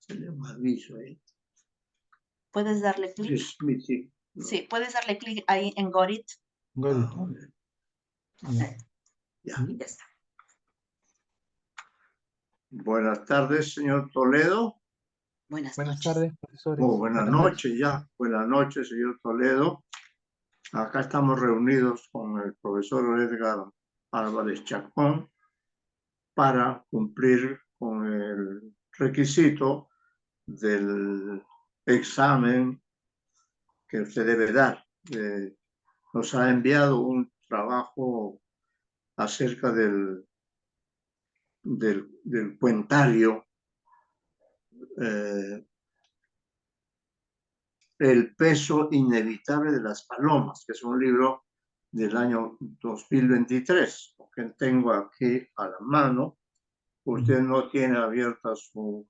Le aviso ahí. ¿Puedes darle clic? Transmitting. No. Sí, puedes darle clic ahí en Got It. Ya. Ya está. Buenas tardes, señor Toledo. Buenas Buenas noches. tardes, profesores. Buenas Buenas noches. noches ya. Buenas noches, señor Toledo. Acá estamos reunidos con el profesor Edgar Álvarez Chacón para cumplir con el requisito del examen que usted debe dar. Nos ha enviado un trabajo acerca del cuentario El peso inevitable de las palomas, que es un libro del año 2023, que tengo aquí a la mano. Usted no tiene abierta su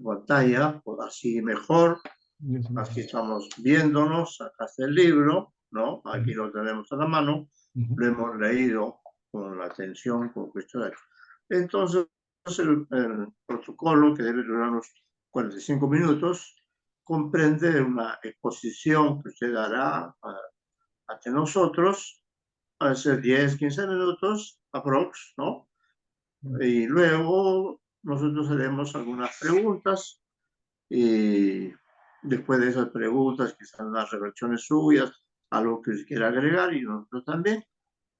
pantalla, pues así mejor. Aquí estamos viéndonos, acá está el libro, ¿no? Aquí lo tenemos a la mano, lo hemos leído con la atención con que usted ha hecho. Entonces, el protocolo, que debe durar unos 45 minutos, comprende una exposición que usted dará ante nosotros, a ser 10, 15 minutos, aprox, ¿no? Y luego nosotros haremos algunas preguntas y después de esas preguntas, quizás las reflexiones suyas, algo que usted quiera agregar y nosotros también.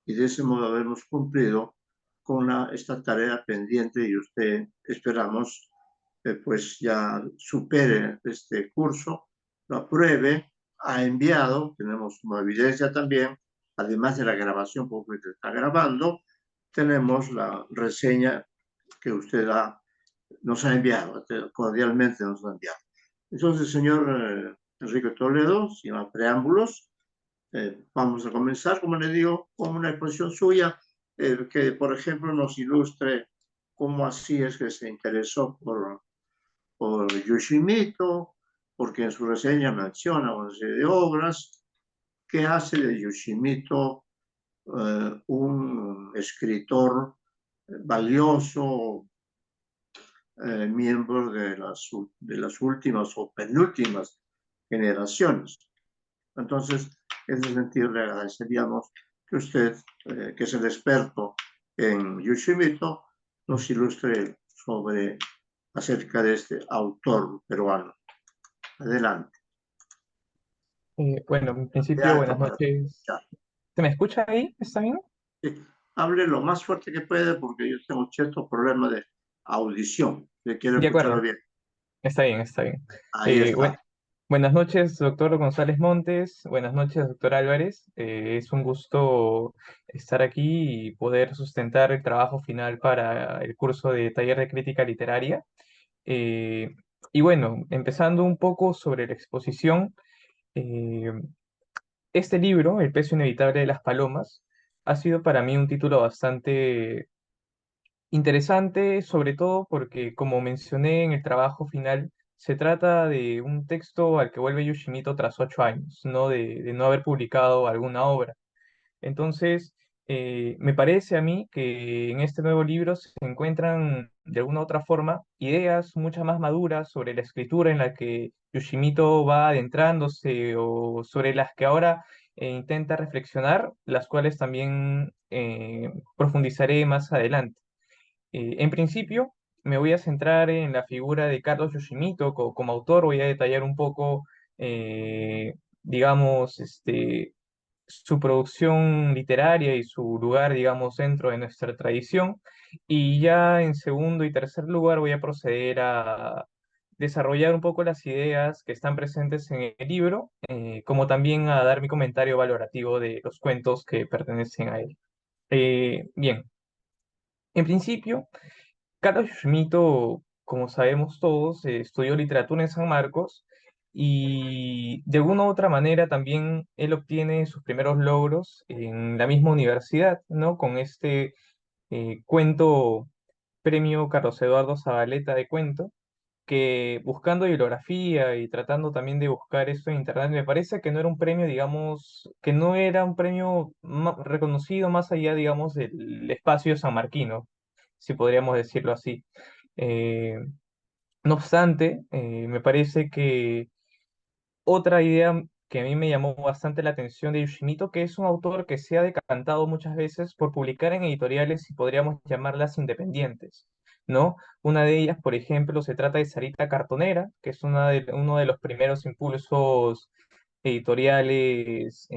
Y de ese modo habremos cumplido con esta tarea pendiente y usted esperamos pues ya supere este curso, lo apruebe, ha enviado, tenemos como evidencia también, además de la grabación porque usted está grabando, tenemos la reseña que usted nos ha enviado, cordialmente nos ha enviado. Entonces, señor Enrique Toledo, sin más preámbulos, vamos a comenzar, como le digo, con una exposición suya que, por ejemplo, nos ilustre cómo así es que se interesó por Yoshimito, porque en su reseña menciona una serie de obras que hace de Yoshimito un escritor valioso, miembro de las últimas o penúltimas generaciones. Entonces, en ese sentido, le agradeceríamos que usted, que es el experto en Yoshimito, nos ilustre acerca de este autor peruano. Adelante. Bueno, en De principio, alto buenas para noches. escuchar. ¿Se me escucha ahí? ¿Está bien? Sí. Hable lo más fuerte que puede porque yo tengo cierto problema de audición. Le quiero De escucharlo acuerdo, bien. está bien, está bien. Ahí está. Buenas noches, doctor González Montes. Buenas noches, doctor Álvarez. Es un gusto estar aquí y poder sustentar el trabajo final para el curso de taller de crítica literaria. Eh, y bueno, empezando un poco sobre la exposición. eh, Este libro, El peso inevitable de las palomas, ha sido para mí un título bastante interesante, sobre todo porque, como mencioné en el trabajo final, se trata de un texto al que vuelve Yoshimito tras 8 años, ¿no? De no haber publicado alguna obra. Entonces, me parece a mí que en este nuevo libro se encuentran, de alguna u otra forma, ideas mucho más maduras sobre la escritura en la que Yoshimito va adentrándose o sobre las que ahora intenta reflexionar, las cuales también profundizaré más adelante. En principio, me voy a centrar en la figura de Carlos Yoshimito como autor, voy a detallar un poco, digamos, su producción literaria y su lugar, digamos, dentro de nuestra tradición. Y ya en segundo y tercer lugar voy a proceder a desarrollar un poco las ideas que están presentes en el libro, como también a dar mi comentario valorativo de los cuentos que pertenecen a él. Bien, en principio, Carlos Yoshimito, como sabemos todos, estudió literatura en San Marcos y de alguna u otra manera también él obtiene sus primeros logros en la misma universidad, ¿no? Con este cuento premio Carlos Eduardo Zabaleta de cuento, que buscando bibliografía y tratando también de buscar esto en internet, me parece que no era un premio, digamos, que no era un premio reconocido más allá, digamos, del espacio sanmarquino, si podríamos decirlo así. Eh, No obstante, me parece que otra idea que a mí me llamó bastante la atención de Yoshimito, que es un autor que se ha decantado muchas veces por publicar en editoriales y podríamos llamarlas independientes, ¿no? Una de ellas, por ejemplo, se trata de Sarita Cartonera, que es uno de los primeros impulsos editoriales,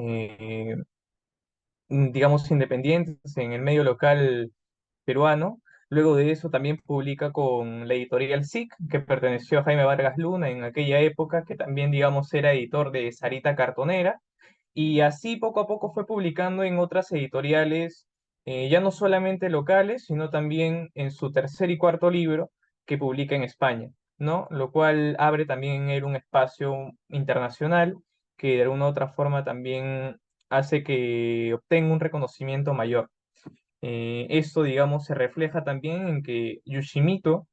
digamos, independientes en el medio local peruano. Luego de eso también publica con la editorial SIC, que perteneció a Jaime Vargas Luna en aquella época, que también, digamos, era editor de Sarita Cartonera. Y así poco a poco fue publicando en otras editoriales, ya no solamente locales, sino también en su tercer y cuarto libro que publica en España, ¿no? Lo cual abre también en él un espacio internacional que de alguna u otra forma también hace que obtenga un reconocimiento mayor. Esto, digamos, se refleja también en que Yoshimito,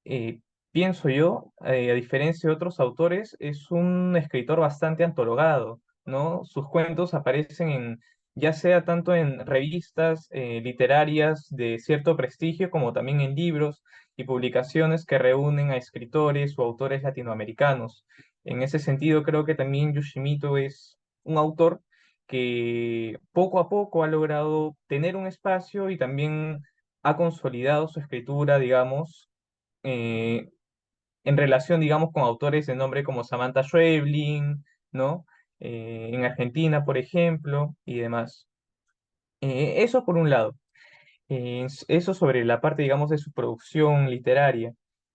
eh, pienso yo, a diferencia de otros autores, es un escritor bastante antologado, ¿no? Sus cuentos aparecen ya sea tanto en revistas literarias de cierto prestigio, como también en libros y publicaciones que reúnen a escritores o autores latinoamericanos. En ese sentido, creo que también Yoshimito es un autor que poco a poco ha logrado tener un espacio y también ha consolidado su escritura, digamos, eh, en relación, digamos, con autores de nombre como Samantha Schweblin, ¿no? En Argentina, por ejemplo, y demás. Eso por un lado. Eso sobre la parte, digamos, de su producción literaria.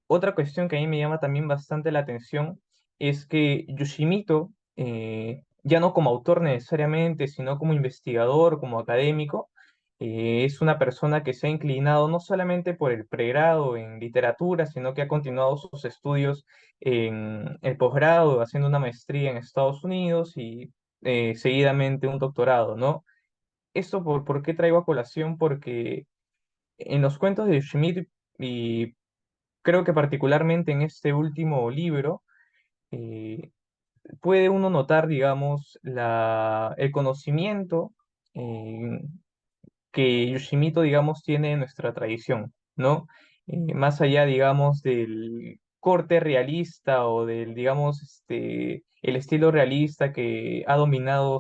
Otra cuestión que a mí me llama también bastante la atención es que Yoshimito, ya no como autor necesariamente, sino como investigador, como académico, es una persona que se ha inclinado no solamente por el pregrado en literatura, sino que ha continuado sus estudios en el posgrado, haciendo una maestría en Estados Unidos y seguidamente un doctorado, ¿no? Esto por qué traigo a colación, porque en los cuentos de Schmidt, y creo que particularmente en este último libro, eh, puede uno notar, digamos, el conocimiento eh, que Yoshimito, digamos, tiene en nuestra tradición, ¿no? Más allá, digamos, del corte realista o del, digamos, el estilo realista que ha dominado,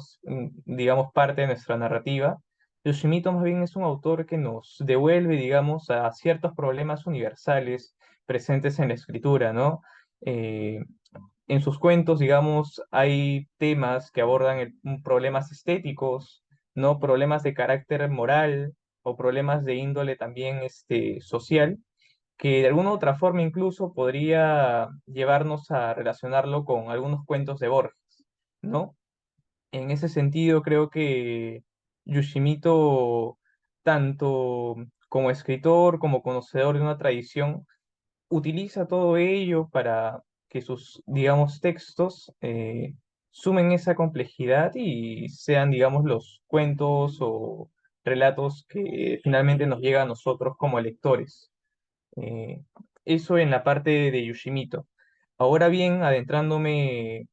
digamos, parte de nuestra narrativa, Yoshimito más bien es un autor que nos devuelve, digamos, a ciertos problemas universales presentes en la escritura, ¿no? Eh, en sus cuentos, digamos, hay temas que abordan problemas estéticos, ¿no? Problemas de carácter moral o problemas de índole también social, que de alguna u otra forma incluso podría llevarnos a relacionarlo con algunos cuentos de Borges, ¿no? En ese sentido, creo que Yoshimito, tanto como escritor como conocedor de una tradición, utiliza todo ello para que sus, digamos, textos sumen esa complejidad y sean, digamos, los cuentos o relatos que finalmente nos llegan a nosotros como lectores. Eh, Eso en la parte de Yoshimito. Ahora bien, adentrándome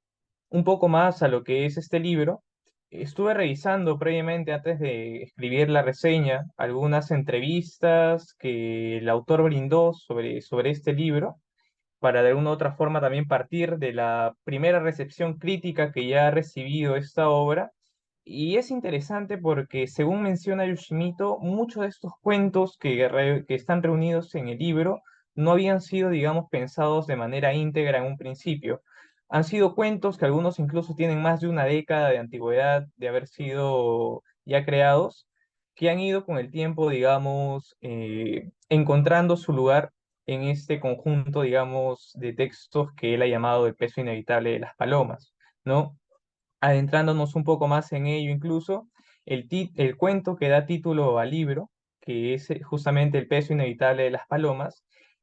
un poco más a lo que es este libro, estuve revisando previamente, antes de escribir la reseña, algunas entrevistas que el autor brindó sobre este libro, para de alguna u otra forma también partir de la primera recepción crítica que ya ha recibido esta obra. Y es interesante porque, según menciona Yoshimito, muchos de estos cuentos que están reunidos en el libro no habían sido, digamos, pensados de manera íntegra en un principio. Han sido cuentos que algunos incluso tienen más de una década de antigüedad de haber sido ya creados, que han ido con el tiempo, digamos, encontrando su lugar en este conjunto, digamos, de textos que él ha llamado El peso inevitable de las palomas, ¿no? Adentrándonos un poco más en ello incluso, el cuento que da título al libro, que es justamente El peso inevitable de las palomas,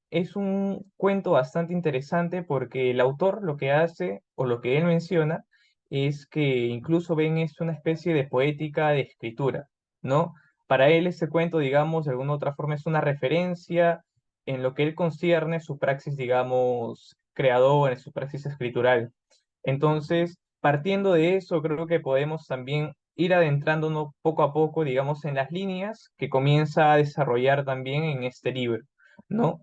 es un cuento bastante interesante porque el autor lo que hace, o lo que él menciona, es que incluso ven esto una especie de poética de escritura, ¿no? Para él ese cuento, digamos, de alguna otra forma es una referencia en lo que él concierne su praxis, digamos, creadora, en su praxis escritural. Entonces, partiendo de eso, creo que podemos también ir adentrándonos poco a poco, digamos, en las líneas que comienza a desarrollar también en este libro, ¿no?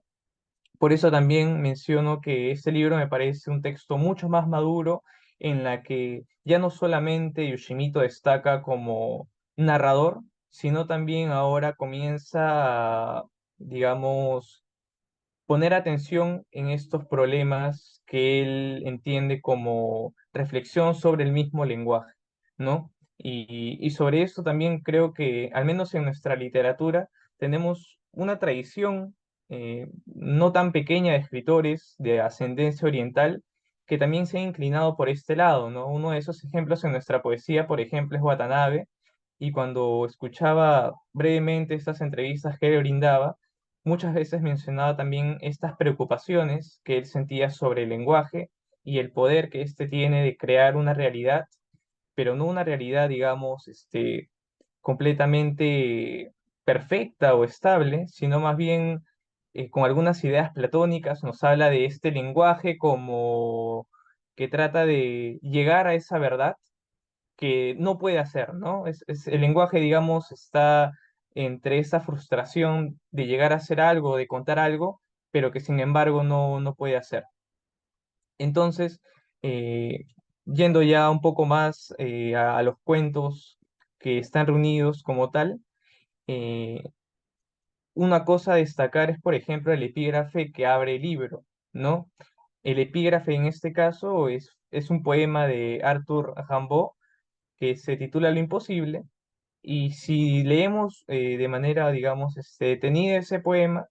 Por eso también menciono que este libro me parece un texto mucho más maduro en la que ya no solamente Yoshimito destaca como narrador, sino también ahora comienza a, digamos, poner atención en estos problemas que él entiende como reflexión sobre el mismo lenguaje, ¿no? Y sobre esto también creo que, al menos en nuestra literatura, tenemos una tradición no tan pequeña de escritores de ascendencia oriental que también se han inclinado por este lado, ¿no? Uno de esos ejemplos en nuestra poesía, por ejemplo, es Watanabe, y cuando escuchaba brevemente estas entrevistas que él brindaba, muchas veces mencionaba también estas preocupaciones que él sentía sobre el lenguaje y el poder que éste tiene de crear una realidad, pero no una realidad, digamos, completamente perfecta o estable, sino más bien con algunas ideas platónicas. Nos habla de este lenguaje como que trata de llegar a esa verdad que no puede hacer, ¿no? El lenguaje, digamos, está entre esa frustración de llegar a hacer algo, de contar algo, pero que sin embargo no puede hacer. Entonces, eh, yendo ya un poco más a los cuentos que están reunidos como tal, eh, una cosa a destacar es, por ejemplo, el epígrafe que abre el libro, ¿no? El epígrafe en este caso es un poema de Arthur Rimbaud que se titula Lo imposible. Y si leemos de manera, digamos, detenida ese poema,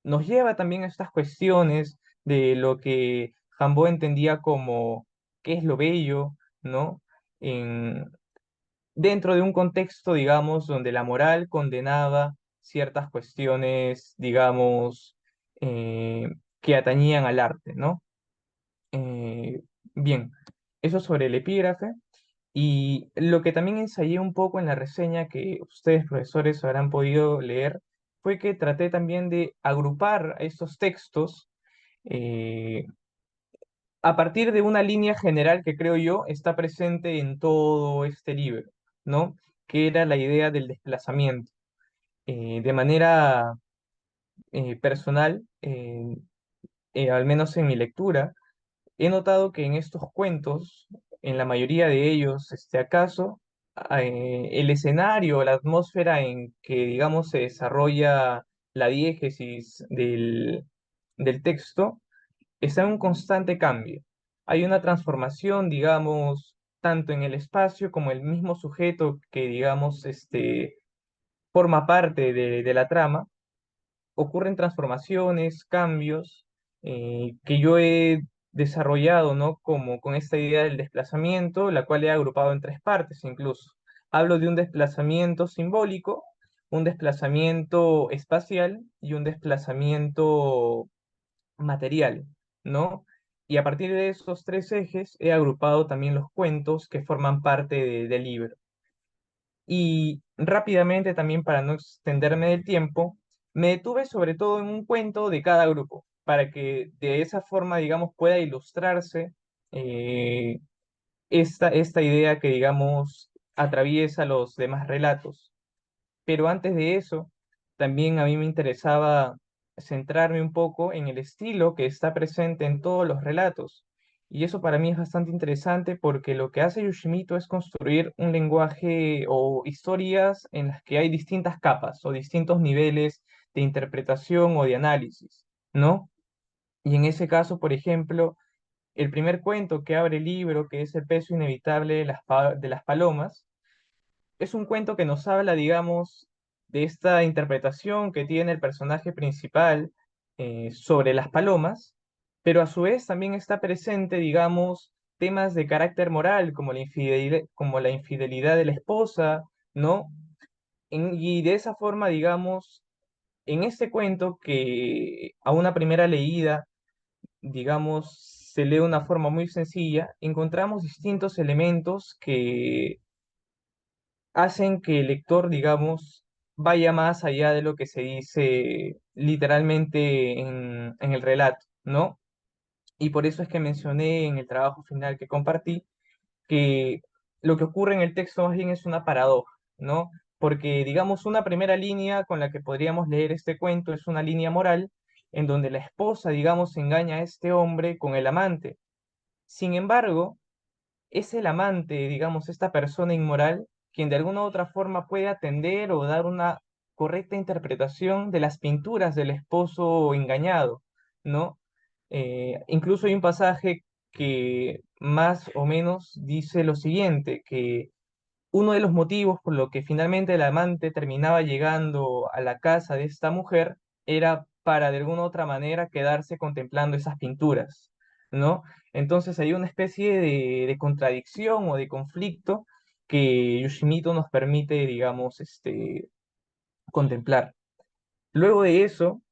nos lleva también a estas cuestiones de lo que Rimbaud entendía como qué es lo bello, ¿no? En, dentro de un contexto, digamos, donde la moral condenaba ciertas cuestiones, digamos, eh, que atañían al arte, ¿no? Eh, bien, eso sobre el epígrafe. Y lo que también ensayé un poco en la reseña que ustedes, profesores, habrán podido leer, fue que traté también de agrupar estos textos eh, a partir de una línea general que creo yo está presente en todo este libro, ¿no? Que era la idea del desplazamiento. De manera personal, al menos en mi lectura, he notado que en estos cuentos, en la mayoría de ellos, acaso, el escenario, la atmósfera en que, digamos, se desarrolla la diégesis del texto, está en un constante cambio. Hay una transformación, digamos, tanto en el espacio como el mismo sujeto que, digamos, forma parte de la trama, ocurren transformaciones, cambios que yo he desarrollado, ¿no? Como con esta idea del desplazamiento, la cual he agrupado en tres partes incluso. Hablo de un desplazamiento simbólico, un desplazamiento espacial y un desplazamiento material, ¿no? Y a partir de esos tres ejes he agrupado también los cuentos que forman parte del libro. Y rápidamente, también para no extenderme del tiempo, me detuve sobre todo en un cuento de cada grupo, para que de esa forma, digamos, pueda ilustrarse eh, esta idea que, digamos, atraviesa los demás relatos. Pero antes de eso, también a mí me interesaba centrarme un poco en el estilo que está presente en todos los relatos. Y eso para mí es bastante interesante porque lo que hace Yoshimito es construir un lenguaje o historias en las que hay distintas capas o distintos niveles de interpretación o de análisis, ¿no? Y en ese caso, por ejemplo, el primer cuento que abre el libro, que es El peso inevitable de de las palomas, es un cuento que nos habla, digamos, de esta interpretación que tiene el personaje principal sobre las palomas, pero a su vez también está presente, digamos, temas de carácter moral, como la infidelidad de la esposa, ¿no? Y de esa forma, digamos, en este cuento que a una primera leída, digamos, se lee de una forma muy sencilla, encontramos distintos elementos que hacen que el lector, digamos, vaya más allá de lo que se dice literalmente en el relato, ¿no? Y por eso es que mencioné en el trabajo final que compartí que lo que ocurre en el texto más bien es una paradoja, ¿no? Porque, digamos, una primera línea con la que podríamos leer este cuento es una línea moral, en donde la esposa, digamos, engaña a este hombre con el amante. Sin embargo, es el amante, digamos, esta persona inmoral, quien de alguna u otra forma puede atender o dar una correcta interpretación de las pinturas del esposo engañado, ¿no? Incluso hay un pasaje que más o menos dice lo siguiente, que uno de los motivos por lo que finalmente el amante terminaba llegando a la casa de esta mujer era para de alguna u otra manera quedarse contemplando esas pinturas, ¿no? Entonces hay una especie de contradicción o de conflicto que Yoshimito nos permite, digamos, contemplar. Luego de eso,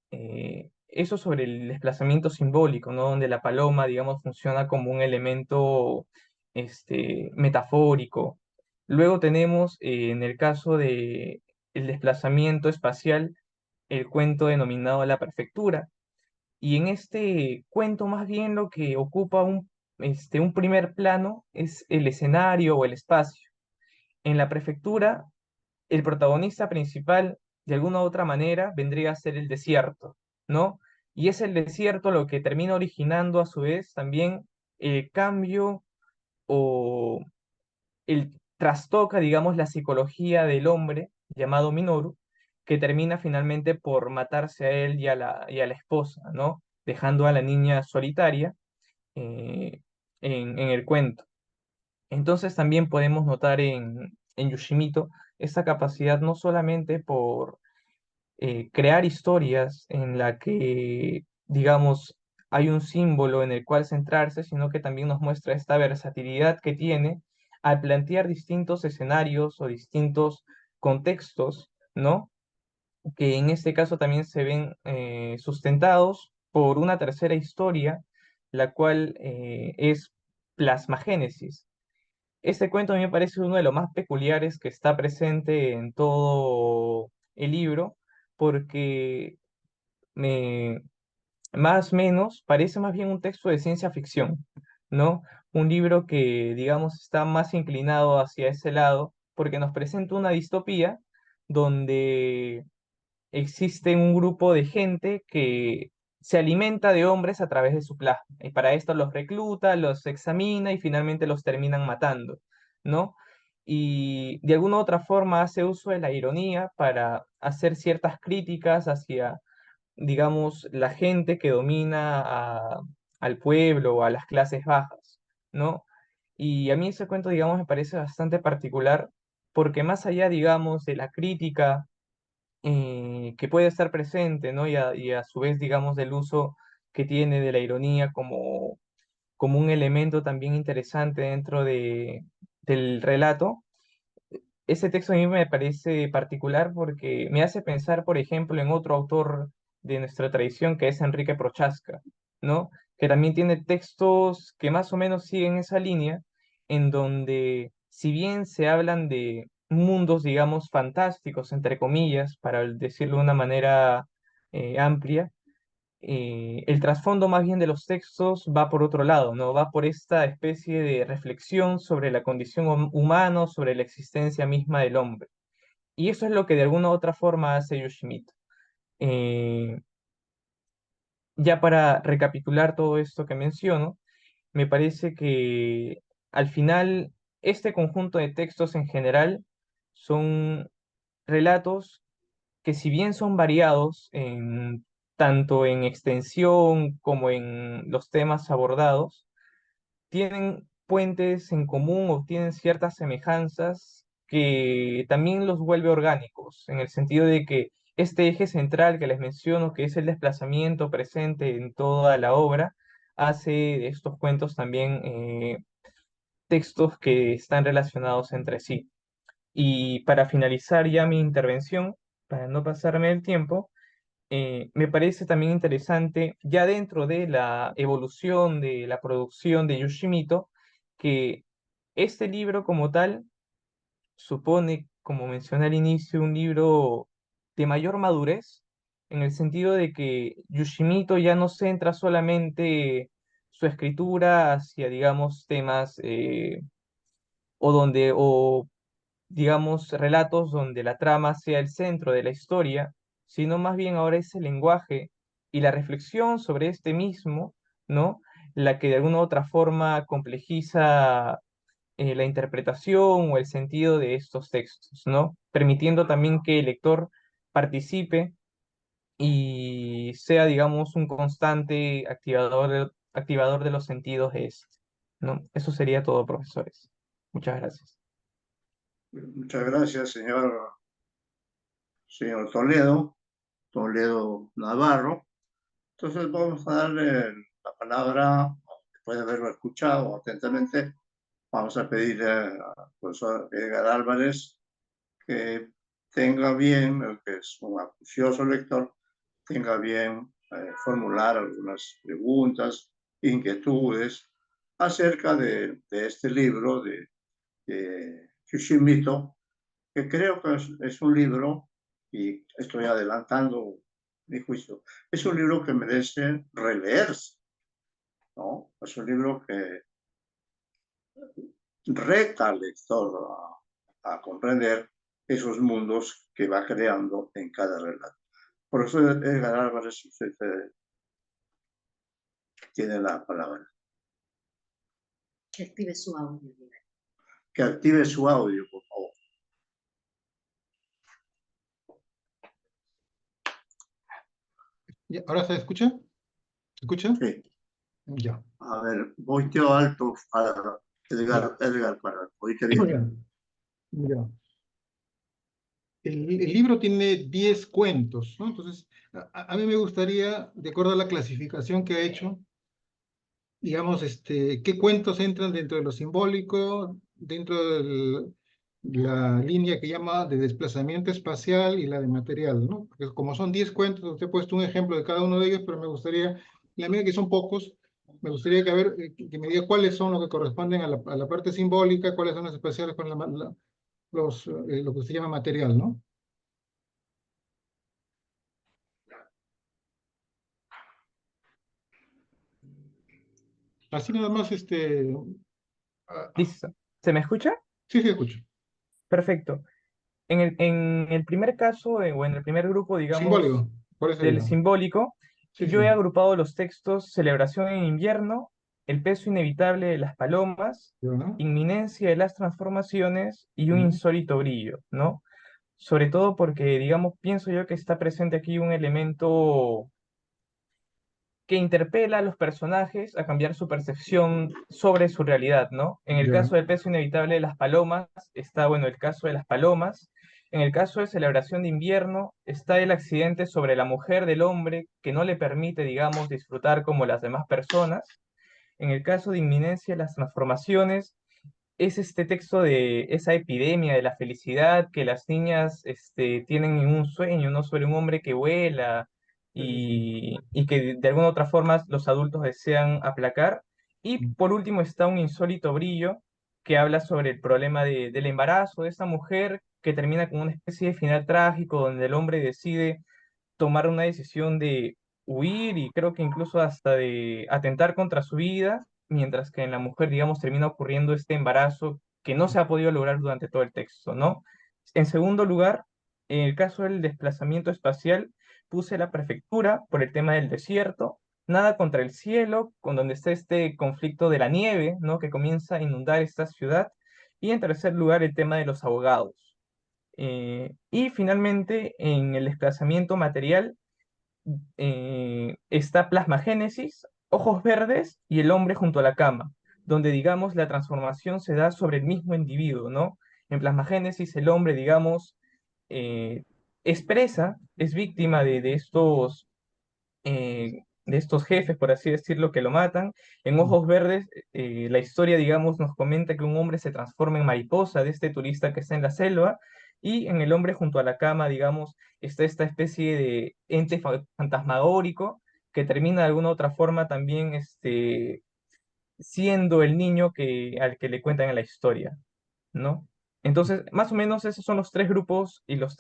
eso sobre el desplazamiento simbólico, ¿no? Donde la paloma, digamos, funciona como un elemento metafórico. Luego tenemos, en el caso de el desplazamiento espacial, el cuento denominado La Prefectura. Y en este cuento, más bien, lo que ocupa un primer plano es el escenario o el espacio. En la prefectura, el protagonista principal, de alguna u otra manera, vendría a ser el desierto, ¿no? Y es el desierto lo que termina originando a su vez también el cambio o el trastoca, digamos, la psicología del hombre llamado Minoru, que termina finalmente por matarse a él y a la esposa, ¿no? Dejando a la niña solitaria eh, en el cuento. Entonces también podemos notar en Yoshimito esa capacidad no solamente por crear historias en la que, digamos, hay un símbolo en el cual centrarse, sino que también nos muestra esta versatilidad que tiene al plantear distintos escenarios o distintos contextos, ¿no? Que en este caso también se ven sustentados por una tercera historia, la cual es Plasmagénesis. Este cuento a mí me parece uno de los más peculiares que está presente en todo el libro, porque me, más o menos parece más bien un texto de ciencia ficción, ¿no? Un libro que, digamos, está más inclinado hacia ese lado, porque nos presenta una distopía donde existe un grupo de gente que se alimenta de hombres a través de su plasma. Y para esto los recluta, los examina y finalmente los terminan matando, ¿no? Y de alguna u otra forma hace uso de la ironía para hacer ciertas críticas hacia, digamos, la gente que domina al pueblo o a las clases bajas, ¿no? Y a mí ese cuento, digamos, me parece bastante particular porque más allá, digamos, de la crítica que puede estar presente, ¿no? Y a su vez, digamos, del uso que tiene de la ironía como un elemento también interesante dentro del relato. Ese texto a mí me parece particular porque me hace pensar, por ejemplo, en otro autor de nuestra tradición que es Enrique Prochaska, ¿no? Que también tiene textos que más o menos siguen esa línea, en donde, si bien se hablan de mundos, digamos, fantásticos, entre comillas, para decirlo de una manera amplia, el trasfondo más bien de los textos va por otro lado, ¿no? Va por esta especie de reflexión sobre la condición humana, sobre la existencia misma del hombre. Y eso es lo que de alguna u otra forma hace Yoshimito. Eh, ya para recapitular todo esto que menciono, me parece que al final este conjunto de textos en general son relatos que si bien son variados tanto en extensión como en los temas abordados, tienen puentes en común o tienen ciertas semejanzas que también los vuelve orgánicos, en el sentido de que este eje central que les menciono, que es el desplazamiento presente en toda la obra, hace de estos cuentos también textos que están relacionados entre sí. Y para finalizar ya mi intervención, para no pasarme el tiempo, me parece también interesante, ya dentro de la evolución de la producción de Yoshimito, que este libro como tal supone, como mencioné al inicio, un libro de mayor madurez, en el sentido de que Yoshimito ya no centra solamente su escritura hacia, digamos, temas o digamos, relatos donde la trama sea el centro de la historia, sino más bien ahora ese lenguaje y la reflexión sobre este mismo, ¿no? La que de alguna u otra forma complejiza la interpretación o el sentido de estos textos, ¿no? Permitiendo también que el lector participe y sea, digamos, un constante activador de los sentidos de este, ¿no? Eso sería todo, profesores. Muchas gracias. Muchas gracias, señor Toledo Navarro. Entonces vamos a darle la palabra, después de haberlo escuchado atentamente, vamos a pedirle al profesor Edgar Álvarez que tenga bien, el que es un acucioso lector, tenga bien formular algunas preguntas, inquietudes acerca de este libro de Kishimoto, que creo que es un libro, y estoy adelantando mi juicio, es un libro que merece releerse, ¿no? Es un libro que reta al lector a comprender esos mundos que va creando en cada relato. Por eso, Edgar Álvarez, usted tiene la palabra. Que active su audio. Que active su audio, por favor. ¿Ahora se escucha? ¿Se escucha? Sí. Ya. A ver, volteo alto a Edgar para oírte bien. Ya. El libro tiene 10 cuentos, ¿no? Entonces, a mí me gustaría, de acuerdo a la clasificación que ha hecho, digamos, qué cuentos entran dentro de lo simbólico, dentro de la línea que llama de desplazamiento espacial y la de material, ¿no? Porque como son 10 cuentos, usted ha puesto un ejemplo de cada uno de ellos, pero me gustaría, la medida que son pocos, me gustaría que me diga cuáles son los que corresponden a la parte simbólica, cuáles son los espaciales con lo que se llama material, ¿no? Así nada más, ¿Listo? ¿Se me escucha? sí, sí, escucho. Perfecto. En el primer caso, o en el primer grupo, digamos, Simbólico, por eso del digo. simbólico, Sí, yo he sí. agrupado los textos Celebración en invierno, El peso inevitable de las palomas, ¿Yo, no? Inminencia de las transformaciones y Un Ujú. insólito brillo, ¿no? Sobre todo porque, digamos, pienso yo que está presente aquí un elemento que interpela a los personajes a cambiar su percepción sobre su realidad, ¿no? En el Ya. caso del peso inevitable de las palomas, está, bueno, el caso de las palomas. En el caso de Celebración de invierno, está el accidente sobre la mujer del hombre que no le permite, digamos, disfrutar como las demás personas. En el caso de Inminencia de las transformaciones, es este texto de esa epidemia de la felicidad que las niñas tienen en un sueño, ¿no? Sobre un hombre que vuela Sí, sí, sí. y que de alguna otra forma los adultos desean aplacar. Y Mm. por último está Un insólito brillo, que habla sobre el problema del embarazo de esta mujer que termina con una especie de final trágico donde el hombre decide tomar una decisión de huir y creo que incluso hasta de atentar contra su vida, mientras que en la mujer, digamos, termina ocurriendo este embarazo que no se ha podido lograr durante todo el texto, ¿no? En segundo lugar, en el caso del desplazamiento espacial, puse la prefectura por el tema del desierto, Nada contra el cielo, con donde está este conflicto de la nieve, ¿no? Que comienza a inundar esta ciudad, y en tercer lugar, el tema de los ahogados. Y finalmente, en el desplazamiento material está Plasmagénesis, Ojos Verdes y El hombre junto a la cama, donde, digamos, la transformación se da sobre el mismo individuo, ¿no? En Plasmagénesis, el hombre, digamos, eh, expresa, es víctima de estos jefes, por así decirlo, que lo matan. En Mm. Ojos Verdes, la historia, digamos, nos comenta que un hombre se transforma en mariposa de este turista que está en la selva, y en El hombre junto a la cama, digamos, está esta especie de ente fantasmagórico que termina de alguna otra forma también siendo el niño al que le cuentan en la historia, ¿no? Entonces, más o menos esos son los tres grupos y los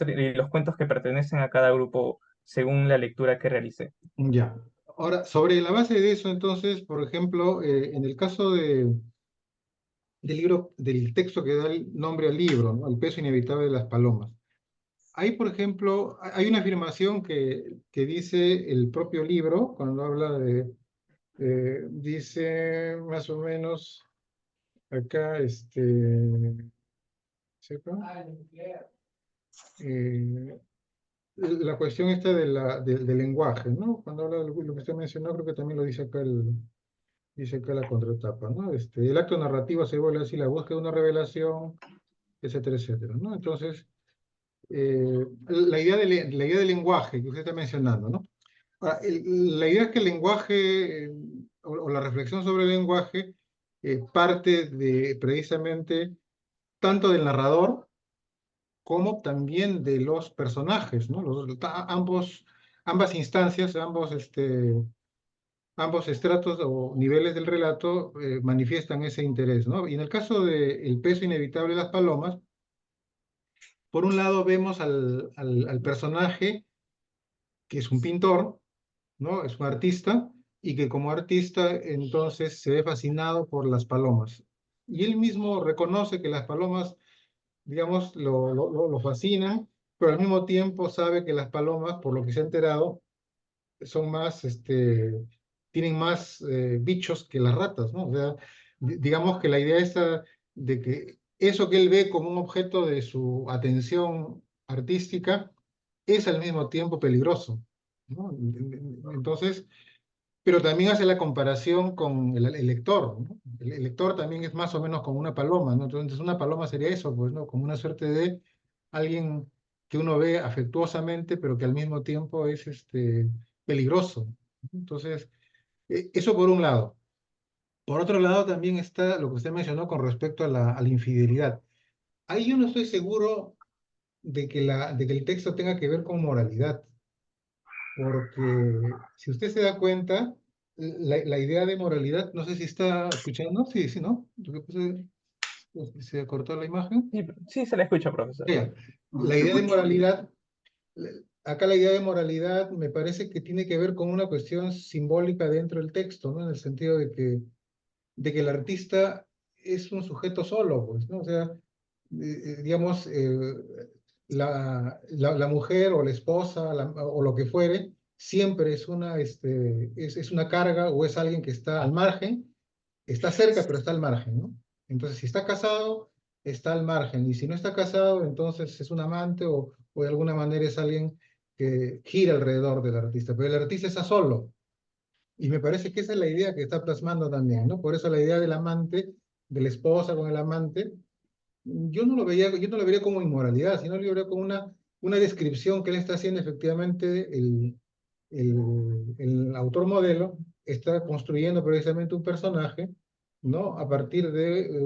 cuentos que pertenecen a cada grupo según la lectura que realicé. Ya. Ahora, sobre la base de eso, entonces, por ejemplo, en el caso del libro, del texto que da el nombre al libro, ¿no? El peso inevitable de las palomas. Hay, por ejemplo, hay una afirmación que dice el propio libro, cuando habla de, dice más o menos acá, ¿sepa? La cuestión esta del lenguaje, ¿no? Cuando habla de lo que usted mencionó, creo que también lo dice acá dice acá la contratapa, ¿no? El acto narrativo se vuelve así, la búsqueda de una revelación, etcétera, etcétera, ¿no? Entonces, la idea del lenguaje que usted está mencionando, ¿no? Ahora, la idea es que el lenguaje, o la reflexión sobre el lenguaje, parte de precisamente tanto del narrador como también de los personajes, ¿no? Ambas instancias, ambos estratos o niveles del relato manifiestan ese interés, ¿no? Y en el caso del peso inevitable de las palomas, por un lado vemos al personaje que es un pintor, ¿no? Es un artista, y que como artista entonces se ve fascinado por las palomas. Y él mismo reconoce que las palomas, digamos, lo fascinan, pero al mismo tiempo sabe que las palomas, por lo que se ha enterado, son más, tienen más bichos que las ratas, ¿no? O sea, digamos que la idea esta de que eso que él ve como un objeto de su atención artística es al mismo tiempo peligroso, ¿no? Entonces, pero también hace la comparación con el lector, ¿no? El lector también es más o menos como una paloma, ¿no? Entonces una paloma sería eso, pues, ¿no? Como una suerte de alguien que uno ve afectuosamente, pero que al mismo tiempo es peligroso. Entonces, eso por un lado. Por otro lado también está lo que usted mencionó con respecto a la infidelidad. Ahí yo no estoy seguro de que el texto tenga que ver con moralidad, porque si usted se da cuenta, la idea de moralidad, no sé si está escuchando, sí, sí, ¿no? Lo que pasa es que se cortó la imagen. Sí, sí, se la escucha, profesor. Ya. La idea de moralidad, acá la idea de moralidad me parece que tiene que ver con una cuestión simbólica dentro del texto, ¿no? En el sentido de que el artista es un sujeto solo, pues, ¿no? O sea, digamos, la mujer o la esposa o lo que fuere, siempre es una carga o es alguien que está al margen, está cerca pero está al margen, ¿no? Entonces, si está casado, está al margen, y si no está casado, entonces es un amante o de alguna manera es alguien que gira alrededor del artista, pero el artista está solo. Y me parece que esa es la idea que está plasmando también, ¿no? Por eso la idea del amante, de la esposa con el amante, yo no lo vería como inmoralidad, sino lo vería como una descripción que él está haciendo efectivamente, el autor modelo está construyendo precisamente un personaje, ¿no? A partir de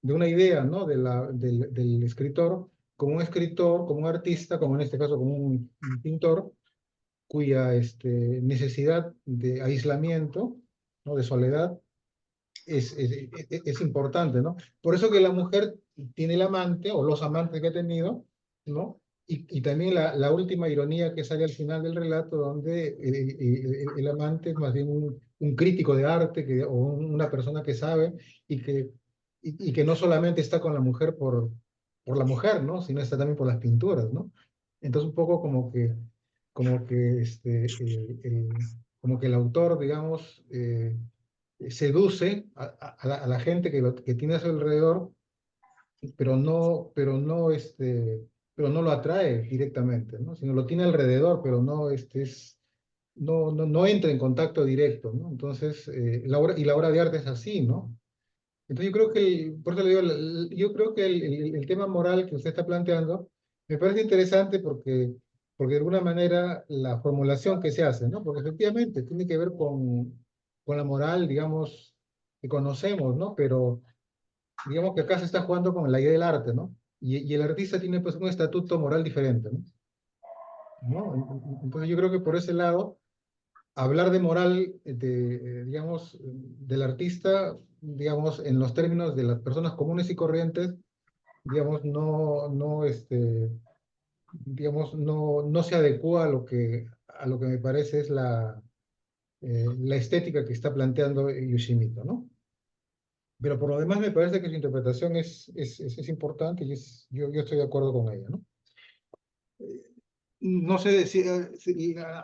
una idea, ¿no? Del escritor, como un escritor, como un artista, como en este caso como un pintor, cuya necesidad de aislamiento, ¿no? De soledad, es importante, ¿no? Por eso que la mujer tiene el amante, o los amantes que ha tenido, ¿no? Y también la última ironía que sale al final del relato, donde el amante es más bien un crítico de arte, o una persona que sabe, y que no solamente está con la mujer por la mujer, ¿no? Sino está también por las pinturas, ¿no? Entonces un poco como que, como que el autor, digamos, seduce a la gente que tiene a su alrededor, pero no lo atrae directamente, ¿no? Sino lo tiene alrededor, pero no, no entra en contacto directo, ¿no? Entonces, la obra de arte es así, ¿no? Entonces yo creo que, por eso le digo, yo creo que el tema moral que usted está planteando me parece interesante porque de alguna manera la formulación que se hace, ¿no? Porque efectivamente tiene que ver con la moral, digamos, que conocemos, ¿no? Pero digamos que acá se está jugando con la idea del arte, ¿no? Y el artista tiene pues un estatuto moral diferente, ¿no? ¿No? Entonces yo creo que por ese lado hablar de moral, digamos, del artista, digamos, en los términos de las personas comunes y corrientes, digamos, digamos, no se adecua a lo que me parece es la estética que está planteando Yoshimito, ¿no? Pero por lo demás me parece que su interpretación es importante y yo estoy de acuerdo con ella, ¿no? No sé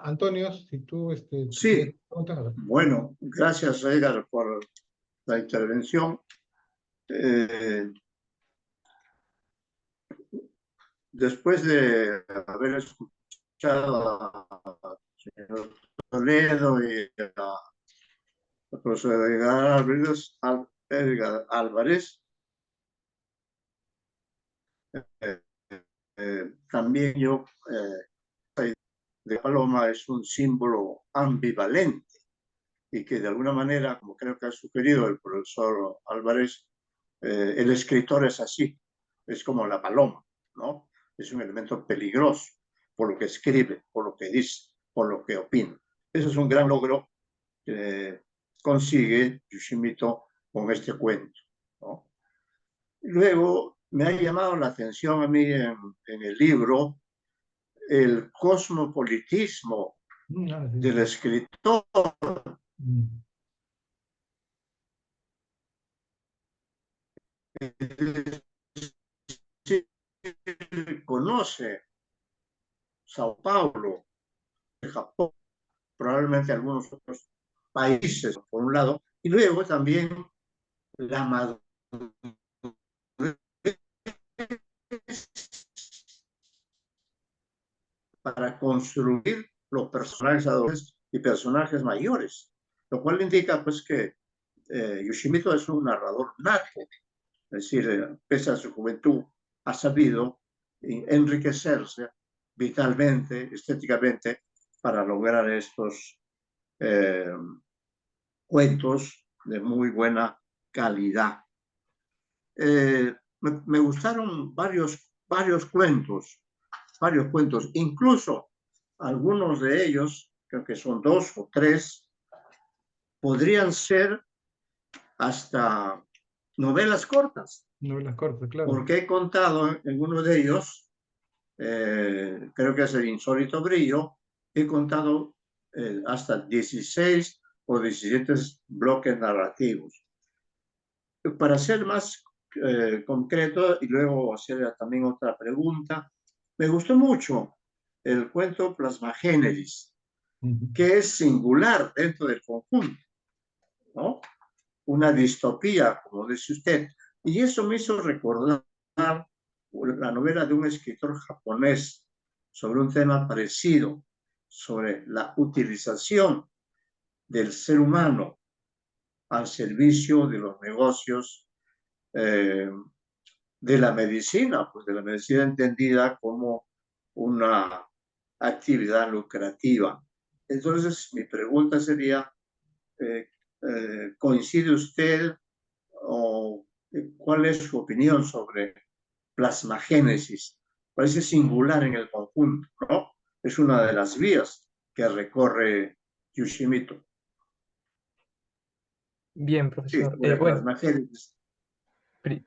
Antonio, si tú Sí, preguntas. bueno, gracias Edgar por la intervención. Después de haber escuchado al señor Toledo y al profesor Edgar Álvarez, eh, también yo, de Paloma es un símbolo ambivalente y que de alguna manera, como creo que ha sugerido el profesor Álvarez, el escritor es así, es como la paloma, ¿no? Es un elemento peligroso por lo que escribe, por lo que dice, por lo que opina. Eso es un gran logro que consigue Yoshimito con este cuento, ¿no? Luego me ha llamado la atención a mí en el libro el cosmopolitismo del escritor. Conoce Sao Paulo, Japón, probablemente algunos otros países, por un lado, y luego también la madurez para construir los personajes adolescentes y personajes mayores, lo cual indica pues que Yoshimito es un narrador nato, es decir, pese a su juventud, ha sabido enriquecerse vitalmente, estéticamente, para lograr estos eh, cuentos de muy buena calidad. Me gustaron varios cuentos, incluso algunos de ellos, creo que son 2 o 3, podrían ser hasta novelas cortas, Novelas cortas, claro. porque he contado en uno de ellos, creo que es El insólito brillo, he contado hasta 16 o 17 bloques narrativos. Para ser más concreto y luego hacer también otra pregunta, me gustó mucho el cuento Plasmagénesis, que es singular dentro del conjunto, ¿no? Una distopía, como dice usted, y eso me hizo recordar la novela de un escritor japonés sobre un tema parecido, sobre la utilización del ser humano al servicio de los negocios eh, de la medicina, pues de la medicina entendida como una actividad lucrativa. Entonces, mi pregunta sería, eh, ¿coincide usted o cuál es su opinión sobre plasmagénesis? Parece singular en el conjunto, ¿no? Es una de las vías que recorre Yoshimito. Bien, Sí, profesor. sobre Bueno, plasmagénesis.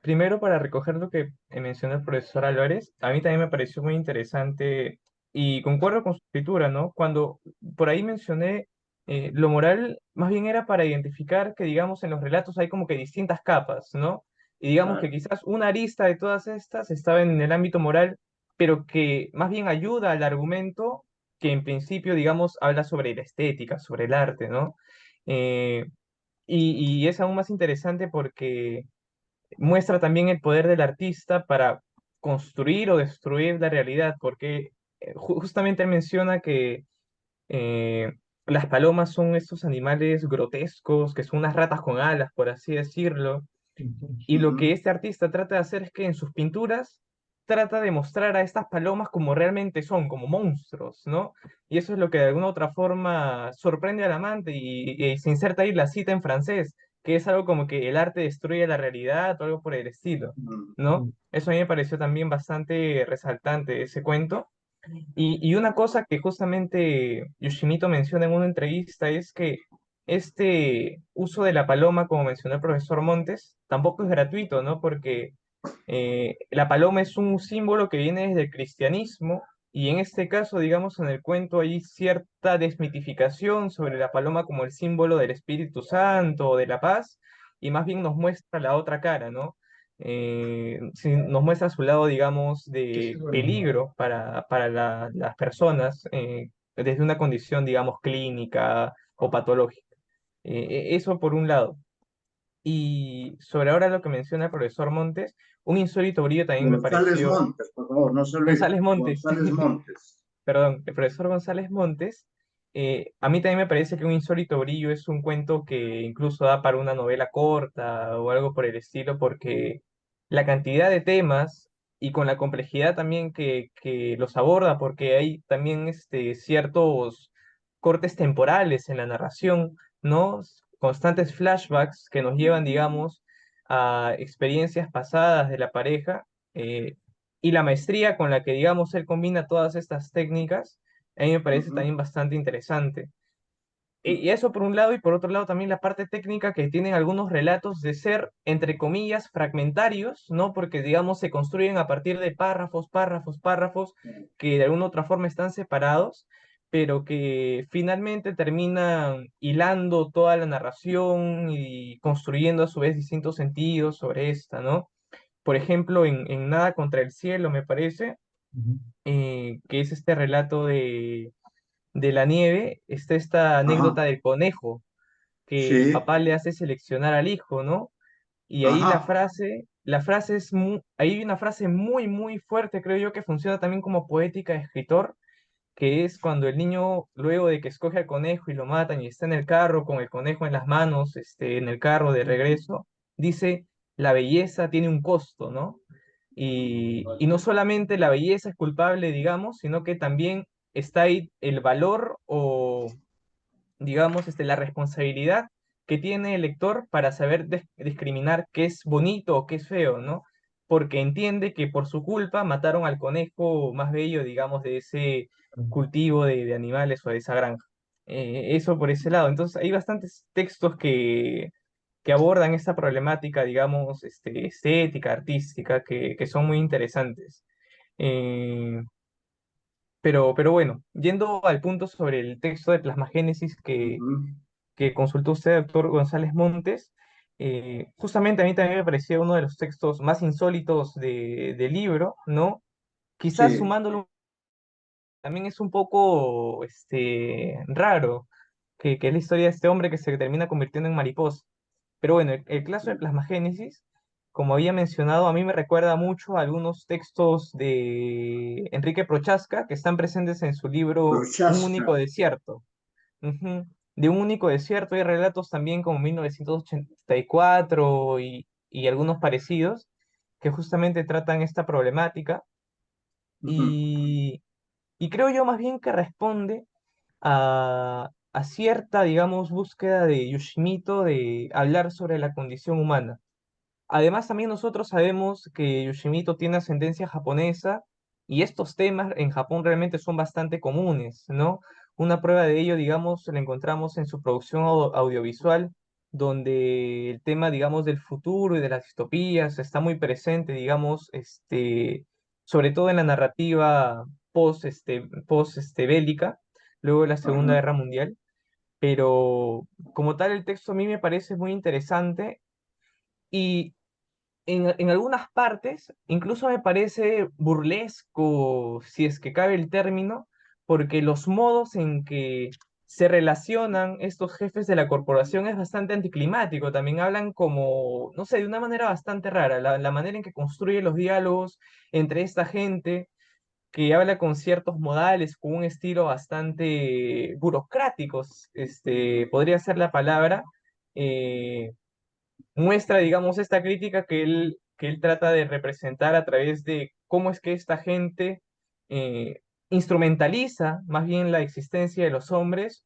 primero para recoger lo que mencionó el profesor Álvarez, a mí también me pareció muy interesante y concuerdo con su escritura, ¿no? Cuando por ahí mencioné lo moral, más bien era para identificar que, digamos, en los relatos hay como que distintas capas, ¿no? Y digamos que quizás una arista de todas estas estaba en el ámbito moral, pero que más bien ayuda al argumento que en principio, digamos, habla sobre la estética, sobre el arte, ¿no? Eh, y es aún más interesante porque muestra también el poder del artista para construir o destruir la realidad, porque justamente él menciona que eh, las palomas son estos animales grotescos, que son unas ratas con alas, por así decirlo, y lo que este artista trata de hacer es que en sus pinturas trata de mostrar a estas palomas como realmente son, como monstruos, ¿no? Y eso es lo que de alguna u otra forma sorprende al amante y se inserta ahí la cita en francés, que es algo como que el arte destruye la realidad o algo por el estilo, ¿no? Eso a mí me pareció también bastante resaltante ese cuento. Y una cosa que justamente Yoshimito menciona en una entrevista es que este uso de la paloma, como mencionó el profesor Montes, tampoco es gratuito, ¿no? Porque la paloma es un símbolo que viene desde el cristianismo y en este caso, digamos, en el cuento hay cierta desmitificación sobre la paloma como el símbolo del Espíritu Santo o de la paz y más bien nos muestra la otra cara, ¿no? Sí, nos muestra su lado, digamos, Que sí de es bueno. peligro para las personas desde una condición, digamos, clínica o patológica. Eso por un lado. Y sobre ahora lo que menciona el profesor Montes, un insólito brillo también me González pareció. Montes, por favor, no se olvide. González Montes, González Montes. perdón, el profesor González Montes, a mí también me parece que un insólito brillo es un cuento que incluso da para una novela corta o algo por el estilo, porque la cantidad de temas y con la complejidad también que los aborda, porque hay también ciertos cortes temporales en la narración, ¿no? Constantes flashbacks que nos llevan, digamos, a experiencias pasadas de la pareja. Y la maestría con la que, digamos, él combina todas estas técnicas, a mí me parece Ujú, también bastante interesante. Y ujú, eso por un lado, y por otro lado también la parte técnica que tienen algunos relatos de ser, entre comillas, fragmentarios, ¿no? Porque, digamos, se construyen a partir de párrafos, párrafos, párrafos, que de alguna u otra forma están separados, pero que finalmente terminan hilando toda la narración y construyendo a su vez distintos sentidos sobre esta, ¿no? Por ejemplo, en Nada contra el cielo, me parece, Ujú. que es este relato de la nieve, está esta ajá, anécdota del conejo, que el sí, papá le hace seleccionar al hijo, ¿no? Y ahí ajá, la frase es ahí hay una frase muy, muy fuerte, creo yo, que funciona también como poética de escritor, que es cuando el niño, luego de que escoge al conejo y lo matan y está en el carro con el conejo en las manos, en el carro de regreso, dice, la belleza tiene un costo, ¿no? Y no solamente la belleza es culpable, digamos, sino que también está ahí el valor o, digamos, la responsabilidad que tiene el lector para saber discriminar qué es bonito o qué es feo, ¿no? Porque entiende que por su culpa mataron al conejo más bello, digamos, de ese cultivo de animales o de esa granja. Eso por ese lado. Entonces, hay bastantes textos que abordan esta problemática, digamos, estética, artística, que son muy interesantes. Eh, pero bueno, yendo al punto sobre el texto de Plasmagénesis ujú, que consultó usted, doctor González Montes, justamente a mí también me parecía uno de los textos más insólitos del libro, ¿no? Quizás sí, sumándolo, también es un poco raro, que es la historia de este hombre que se termina convirtiendo en mariposa. Pero bueno, el caso de Plasmagénesis, como había mencionado, a mí me recuerda mucho a algunos textos de Enrique Prochaska que están presentes en su libro Un único Prochaska, desierto. Ujú. De un único desierto hay relatos también como 1984 y algunos parecidos que justamente tratan esta problemática ujú, y, y creo yo más bien que responde a cierta, digamos, búsqueda de Yoshimito de hablar sobre la condición humana. Además, también nosotros sabemos que Yoshimito tiene ascendencia japonesa y estos temas en Japón realmente son bastante comunes, ¿no? Una prueba de ello, digamos, la encontramos en su producción audiovisual, donde el tema, digamos, del futuro y de las distopías está muy presente, digamos, sobre todo en la narrativa bélica, luego de la Segunda ajá, Guerra Mundial. Pero como tal, el texto a mí me parece muy interesante y en algunas partes incluso me parece burlesco, si es que cabe el término, porque los modos en que se relacionan estos jefes de la corporación es bastante anticlimático. También hablan como, no sé, de una manera bastante rara, la manera en que construye los diálogos entre esta gente que habla con ciertos modales, con un estilo bastante burocrático, podría ser la palabra. eh, Muestra, digamos, esta crítica que él trata de representar a través de cómo es que esta gente instrumentaliza más bien la existencia de los hombres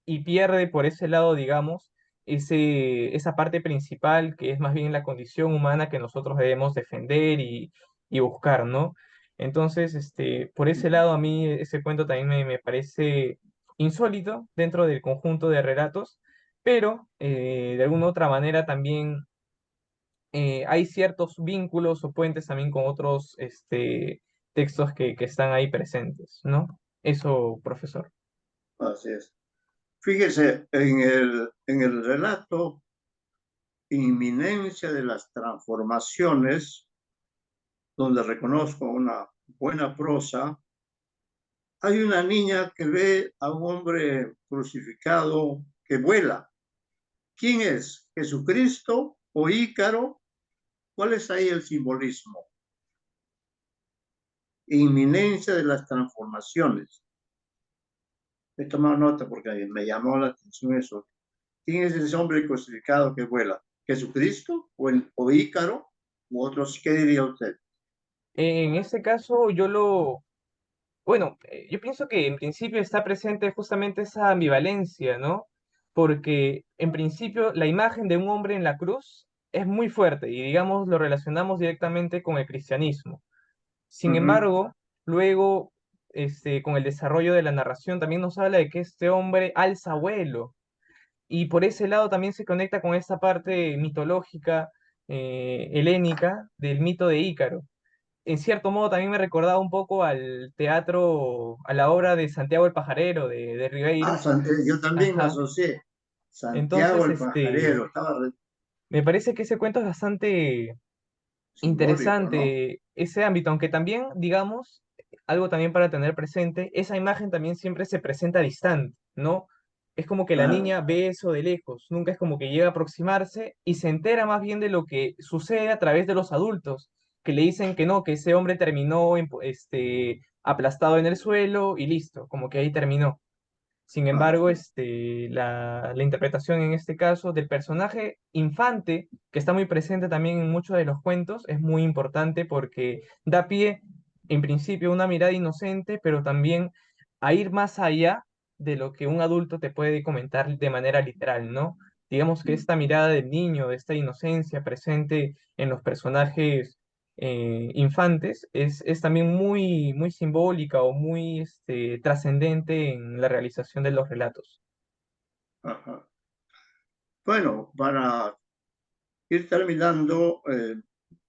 y pierde por ese lado, digamos, esa parte principal que es más bien la condición humana que nosotros debemos defender y buscar, ¿no? Entonces, por ese lado, a mí ese cuento también me parece insólito dentro del conjunto de relatos, pero de alguna otra manera también hay ciertos vínculos o puentes también con otros textos que están ahí presentes, ¿no? Eso, profesor. así es. Fíjese, en el relato inminencia de las transformaciones, donde reconozco una buena prosa, hay una niña que ve a un hombre crucificado que vuela. ¿Quién es? ¿Jesucristo o Ícaro? ¿Cuál es ahí el simbolismo? Inminencia de las transformaciones. He tomado nota porque me llamó la atención eso. ¿Quién es ese hombre crucificado que vuela? ¿Jesucristo o Ícaro? ¿U otros? ¿Qué diría usted? En este caso, bueno, yo pienso que en principio está presente justamente esa ambivalencia, ¿no? Porque en principio la imagen de un hombre en la cruz es muy fuerte y digamos lo relacionamos directamente con el cristianismo. Sin embargo, luego, con el desarrollo de la narración, también nos habla de que este hombre alza vuelo y por ese lado también se conecta con esta parte mitológica, helénica del mito de Ícaro. En cierto modo también me recordaba un poco al teatro, a la obra de Santiago el Pajarero de Ah, Ribeiro. Yo también me Ajá. asocié. Santiago Entonces, el pajarero, estaba me parece que ese cuento es bastante simbólico, ¿no? interesante, ese ámbito, aunque también, digamos, algo también para tener presente, esa imagen también siempre se presenta distante, ¿no? Es como que la Claro, niña ve eso de lejos, nunca es como que llega a aproximarse y se entera más bien de lo que sucede a través de los adultos, que le dicen que no, que ese hombre terminó aplastado en el suelo y listo, como que ahí terminó. Sin ah, embargo, sí. la interpretación en este caso del personaje infante, que está muy presente también en muchos de los cuentos, es muy importante porque da pie, en principio, a una mirada inocente, pero también a ir más allá de lo que un adulto te puede comentar de manera literal, ¿no? Digamos que esta mirada del niño, de esta inocencia presente en los personajes infantes es también muy, muy simbólica o muy trascendente en la realización de los relatos. Ajá. Bueno, para ir terminando,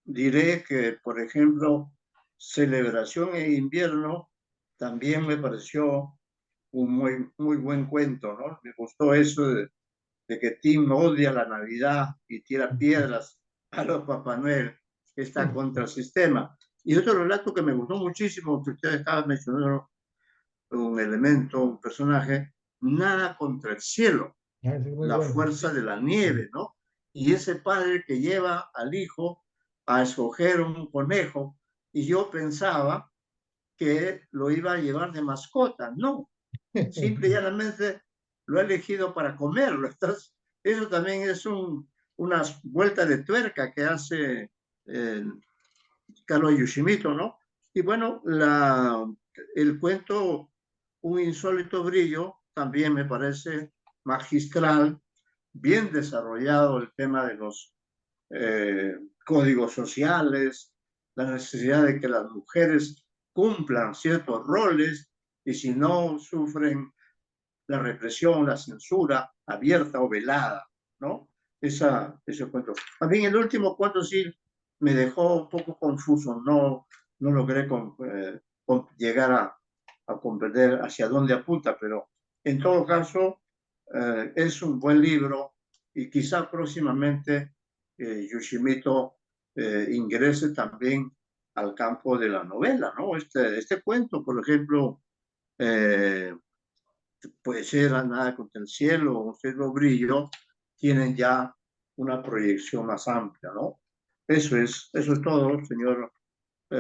diré que, por ejemplo, Celebración en invierno también me pareció un muy buen cuento, ¿no? Me gustó eso de que Tim odia la Navidad y tira piedras a los Papá Noel, está contra el sistema. Y otro relato que me gustó muchísimo, que ustedes estaban mencionando, un elemento, un personaje, Nada contra el cielo, Ah, ese es muy la bueno. fuerza de la nieve, ¿no? Y ese padre que lleva al hijo a escoger un conejo, y yo pensaba que lo iba a llevar de mascota. No, simple y llanamente lo ha elegido para comerlo. Entonces, eso también es una vuelta de tuerca que hace eh, Carlos Yoshimito, ¿no? Y bueno, el cuento Un insólito brillo también me parece magistral, bien desarrollado el tema de los eh, códigos sociales, la necesidad de que las mujeres cumplan ciertos roles y si no sufren la represión, la censura abierta o velada, ¿no? Ese cuento. A mí el último cuento sí me dejó un poco confuso, no logré llegar a comprender hacia dónde apunta, pero en todo caso es un buen libro y quizá próximamente Yoshimito ingrese también al campo de la novela, ¿no? Este cuento, por ejemplo, eh, puede ser Nada contra el cielo o Un cielo brillo, tienen ya una proyección más amplia, ¿no? Eso es todo, señor.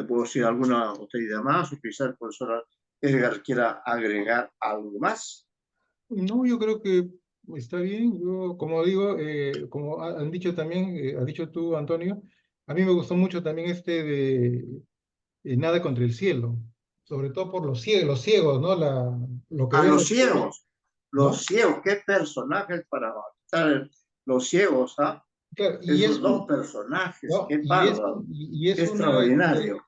¿Puedo decir alguna otra idea más o quizás el profesor Edgar quiera agregar algo más? No, yo creo que está bien. Yo, como digo, como han dicho también, has dicho tú, Antonio, a mí me gustó mucho también este de Nada contra el cielo, sobre todo por los ciegos, ¿no? Lo que A ven los ciegos, los ¿no? ciegos, qué personajes para estar los ciegos, ¿ah? Claro, y Esos es dos un, personajes, ¿no? qué bárbaro, Y qué es extraordinario.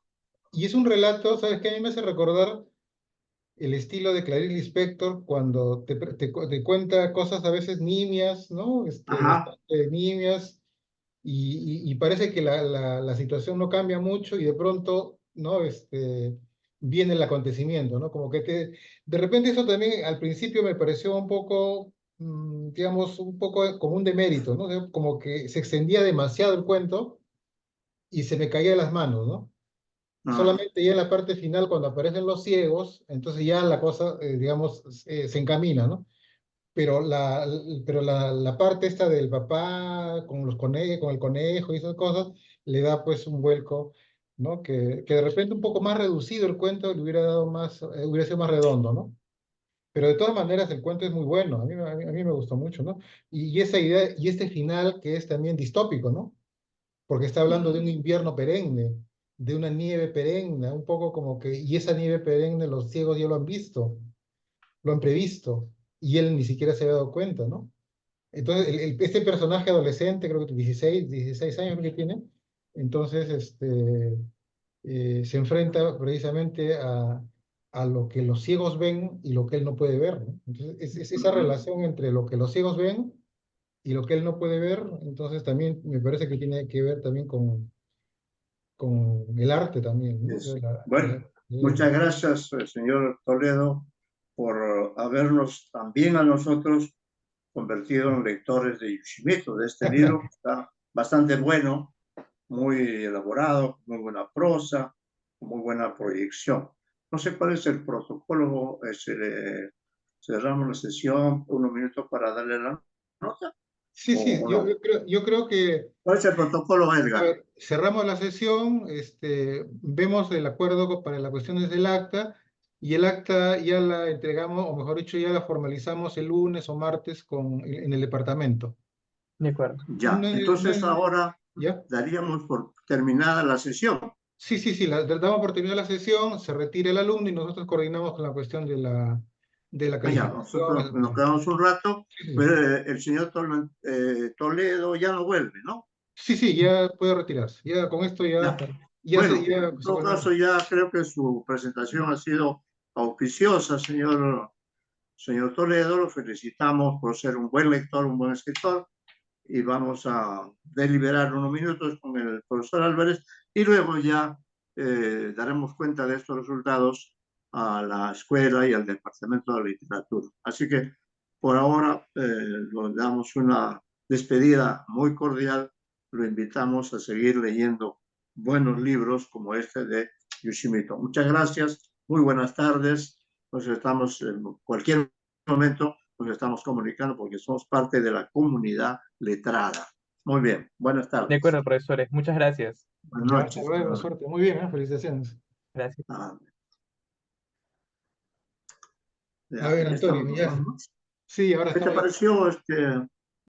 y es un relato, ¿sabes qué? A mí me hace recordar el estilo de Clarice Lispector cuando te cuenta cosas a veces nimias, ¿no? Ajá, Bastante nimias, y parece que la situación no cambia mucho y de pronto, ¿no? Viene el acontecimiento, ¿no? Como que de repente eso también al principio me pareció un poco digamos, un poco como un demérito, ¿no? Como que se extendía demasiado el cuento y se me caía de las manos, ¿no? Ah, Solamente ya en la parte final, cuando aparecen los ciegos, entonces ya la cosa, digamos, se encamina, ¿no? Pero la parte esta del papá con los con el conejo y esas cosas, le da pues un vuelco, ¿no? Que de repente un poco más reducido el cuento le hubiera dado más, hubiera sido más redondo, ¿no? Pero de todas maneras el cuento es muy bueno, a mí me gustó mucho, ¿no? Y esa idea, y este final que es también distópico, ¿no? Porque está hablando de un invierno perenne, de una nieve perenne, un poco como que, y esa nieve perenne los ciegos ya lo han visto, lo han previsto, y él ni siquiera se había dado cuenta, ¿no? Entonces, este personaje adolescente, creo que 16 años creo que tiene, entonces se enfrenta precisamente a lo que los ciegos ven y lo que él no puede ver, ¿no? Entonces, es esa relación entre lo que los ciegos ven y lo que él no puede ver, entonces también me parece que tiene que ver también con el arte también, ¿no? es- bueno, muchas gracias, señor Toledo, por habernos también a nosotros convertido en lectores de Yoshimoto, de este libro, que está bastante bueno, muy elaborado, muy buena prosa, muy buena proyección. No sé cuál es el protocolo, cerramos la sesión, unos minutos para darle la nota, Sí, sí, o yo, no. yo creo que, ¿Cuál es el protocolo, a Edgar? ver, cerramos la sesión, vemos el acuerdo para las cuestiones del acta, y el acta ya la entregamos, o mejor dicho, ya la formalizamos el lunes o martes en el departamento. De acuerdo. Ya, entonces ahora ¿Ya? daríamos por terminada la sesión. Sí, sí, sí, damos por terminada la sesión, se retira el alumno y nosotros coordinamos con la cuestión de la Ya, calificación. nosotros nos quedamos un rato, Sí, sí, pero el señor Toledo ya no vuelve, ¿no? sí, sí, ya puede retirarse. Ya con esto De Ya. ya, acuerdo. Bueno, ya en se todo vuelve. caso ya creo que su presentación ha sido auspiciosa, señor Toledo. Lo felicitamos por ser un buen lector, un buen escritor, y vamos a deliberar unos minutos con el profesor Álvarez y luego ya daremos cuenta de estos resultados a la escuela y al Departamento de Literatura. Así que por ahora nos damos una despedida muy cordial. Lo invitamos a seguir leyendo buenos libros como este de Yoshimoto. Muchas gracias, muy buenas tardes. Nos estamos en cualquier momento, nos estamos comunicando porque somos parte de la comunidad letrada. Muy bien, buenas De tardes. acuerdo, profesores. Muchas gracias. Buenas Ya, hasta noches. luego, suerte. Muy bien, felicitaciones. Gracias. Ah, A ya, ver, ya Antonio, estamos ya. grabando. Sí, ahora ¿Qué te estamos ya. pareció este